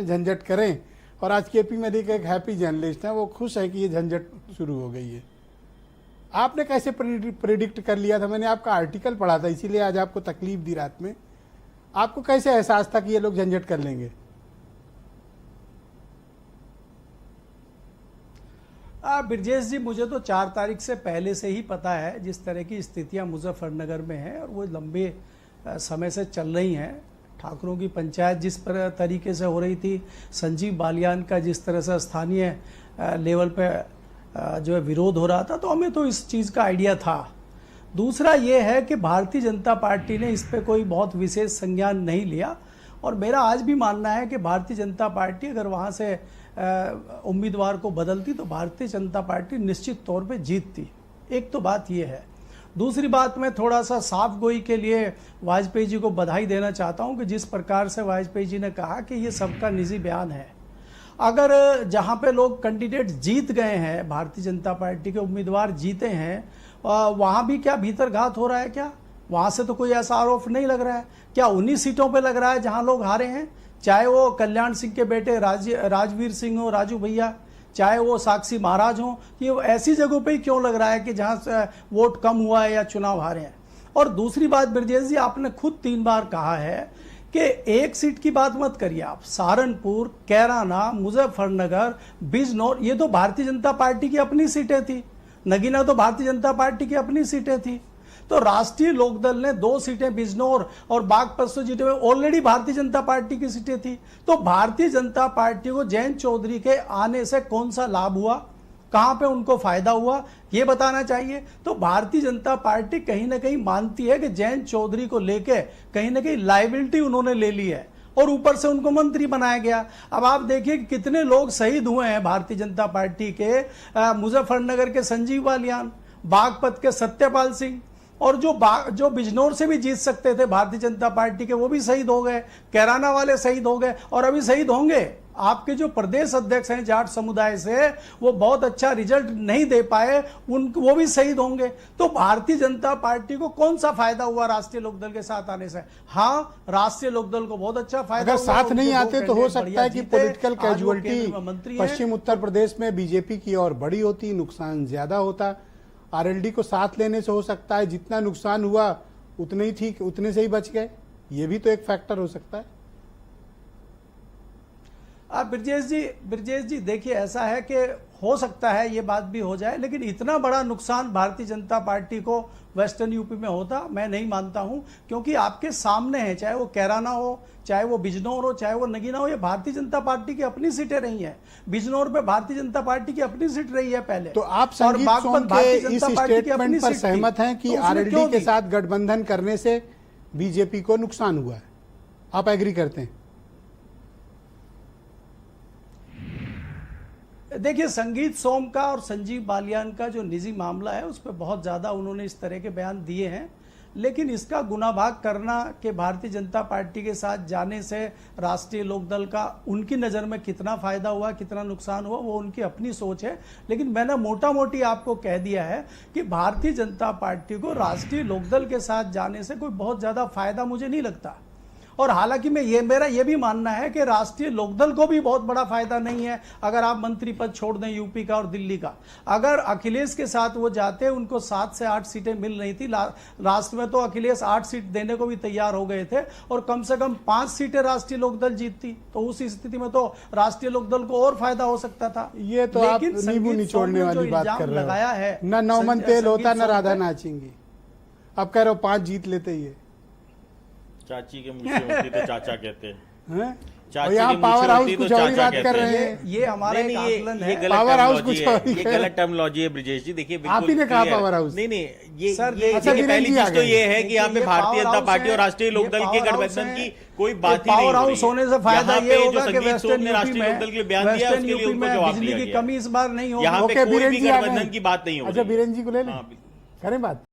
झंझट करें। और आज केपी मेरी एक हैप्पी जर्नलिस्ट है, वो खुश है कि ये झंझट शुरू हो गई है। आपने कैसे प्रेडिक्ट कर लिया था? मैंने आपका आर्टिकल पढ़ा था, इसीलिए आज आपको तकलीफ दी रात में। आपको कैसे एहसास था कि ये लोग झंझट कर लेंगे? ब्रजेश जी, मुझे तो 4 तारीख से पहले से ही पता है जिस तरह की स्थितियां मुजफ्फरनगर में हैं, और वो लंबे समय से चल रही हैं। ठाकुरों की पंचायत जिस तरीके से हो रही थी, संजीव बालियान का जिस तरह से स्थानीय लेवल पे जो है विरोध हो रहा था, तो हमें तो इस चीज़ का आइडिया था। दूसरा ये है कि भारतीय जनता पार्टी ने इस पे कोई बहुत विशेष संज्ञान नहीं लिया, और मेरा आज भी मानना है कि भारतीय जनता पार्टी अगर वहाँ से उम्मीदवार को बदलती तो भारतीय जनता पार्टी निश्चित तौर पे जीतती। एक तो बात ये है। दूसरी बात, मैं थोड़ा सा साफ गोई के लिए वाजपेयी जी को बधाई देना चाहता हूं कि जिस प्रकार से वाजपेयी जी ने कहा कि ये सबका निजी बयान है। अगर जहां पे लोग कैंडिडेट जीत गए हैं, भारतीय जनता पार्टी के उम्मीदवार जीते हैं, वहां भी क्या भीतरघात हो रहा है? क्या वहां से तो कोई ऐसा आरोप नहीं लग रहा है? क्या उन्हीं सीटों पे लग रहा है जहां लोग हारे हैं? चाहे वो कल्याण सिंह के बेटे राजवीर सिंह हो, राजू भैया, चाहे वो साक्षी महाराज हो, ये ऐसी जगहों पे ही क्यों लग रहा है कि जहां से वोट कम हुआ है या चुनाव हारे हैं? और दूसरी बात ब्रजेश जी, आपने खुद 3 बार कहा है कि एक सीट की बात मत करिए आप। सहारनपुर, कैराना, मुजफ्फरनगर, बिजनौर, ये तो भारतीय जनता पार्टी की अपनी सीटें थी। नगीना तो भारतीय जनता पार्टी की अपनी सीटें थी। तो राष्ट्रीय लोकदल ने 2 सीटें बिजनौर और बागपत सीटें में ऑलरेडी भारतीय जनता पार्टी की सीटें थी। तो भारतीय जनता पार्टी को जयंत चौधरी के आने से कौन सा लाभ हुआ, कहां पे उनको फायदा हुआ, ये बताना चाहिए। तो भारतीय जनता पार्टी कहीं ना कहीं मानती है कि जयंत चौधरी को लेके कहीं ना कहीं लायबिलिटी उन्होंने ले ली है, और ऊपर से उनको मंत्री बनाया गया। अब आप देखिए कि कितने लोग शहीद हुए हैं भारतीय जनता पार्टी के। मुजफ्फरनगर के संजीव बालियान, बागपत के सत्यपाल सिंह, और जो बिजनौर से भी जीत सकते थे भारतीय जनता पार्टी के, वो भी शहीद हो गए। कैराना वाले शहीद हो गए, और अभी शहीद होंगे। आपके जो प्रदेश अध्यक्ष हैं जाट समुदाय से, वो बहुत अच्छा रिजल्ट नहीं दे पाए, वो भी शहीद होंगे। तो भारतीय जनता पार्टी को कौन सा फायदा हुआ राष्ट्रीय लोकदल के साथ आने से? हाँ, राष्ट्रीय लोकदल को बहुत अच्छा फायदा अगर हुआ। साथ नहीं आते तो हो सकता है कि पॉलिटिकल कैजुअलिटी पश्चिम उत्तर प्रदेश में बीजेपी की और बड़ी होती, नुकसान ज्यादा होता। आरएलडी को साथ लेने से हो सकता है जितना नुकसान हुआ उतने ही ठीक, उतने से ही बच गए। ये भी तो एक फैक्टर हो सकता है। ब्रजेश जी देखिए, ऐसा है कि हो सकता है ये बात भी हो जाए, लेकिन इतना बड़ा नुकसान भारतीय जनता पार्टी को वेस्टर्न यूपी में होता मैं नहीं मानता हूं, क्योंकि आपके सामने है, चाहे वो कैराना हो, चाहे वो बिजनौर हो, चाहे वो नगीना हो, ये भारतीय जनता पार्टी की अपनी सीटें रही हैं। बिजनौर पे भारतीय जनता पार्टी की अपनी सीट रही है पहले। तो आप संगीत सोम के इस स्टेटमेंट पर सहमत हैं कि आरएलडी के साथ गठबंधन करने से बीजेपी को नुकसान हुआ है? आप एग्री करते हैं? देखिए, संगीत सोम का और संजीव बालियान का जो निजी मामला है, उस पर बहुत ज़्यादा उन्होंने इस तरह के बयान दिए हैं, लेकिन इसका गुनाभाग करना कि भारतीय जनता पार्टी के साथ जाने से राष्ट्रीय लोकदल का उनकी नज़र में कितना फ़ायदा हुआ, कितना नुकसान हुआ, वो उनकी अपनी सोच है। लेकिन मैंने मोटा मोटी आपको कह दिया है कि भारतीय जनता पार्टी को राष्ट्रीय लोकदल के साथ जाने से कोई बहुत ज़्यादा फ़ायदा मुझे नहीं लगता। और हालांकि मेरा ये भी मानना है कि राष्ट्रीय लोकदल को भी बहुत बड़ा फायदा नहीं है अगर आप मंत्री पद छोड़ दें यूपी का और दिल्ली का। अगर अखिलेश के साथ वो जाते, उनको 7 से 8 सीटें मिल रही थी। लास्ट में तो अखिलेश 8 सीट देने को भी तैयार हो गए थे, और कम से कम 5 सीटें राष्ट्रीय लोकदल जीतती, तो उस स्थिति में तो राष्ट्रीय लोकदल को और फायदा हो सकता था। ये तो आप नींबू निचोड़ने वाली बात कर रहे हो। लगाया है, न नौमन तेल होता न राधा नाचेंगी। आप कह रहे हो 5 जीत लेते ही। चाची के मुंह से होती तो चाचा कहते हैं। चाची के पावर हाउस कुछ और बात कर रहे हैं। ये हमारा एक आकलन है। पावर हाउस कुछ ये गलत टर्मिनोलॉजी है ब्रजेश जी। देखिए, आप ही ने कहा पावर हाउस। नहीं, ये पहली चीज तो ये है कि यहाँ पे भारतीय जनता पार्टी और राष्ट्रीय लोकदल के गठबंधन की कोई बात ही नहीं। पावर हाउस होने से फायदा ये होगा कि वेस्टर्न ने राष्ट्रीय लोकदल के लिए बयान दिया, उसके लिए उनको जवाब दिया बिजली की कमी इस बार नहीं होगी। यहाँ पे कोई भी गठबंधन की बात नहीं होगी। अच्छा, बीरेन जी को ले लें, करें बात।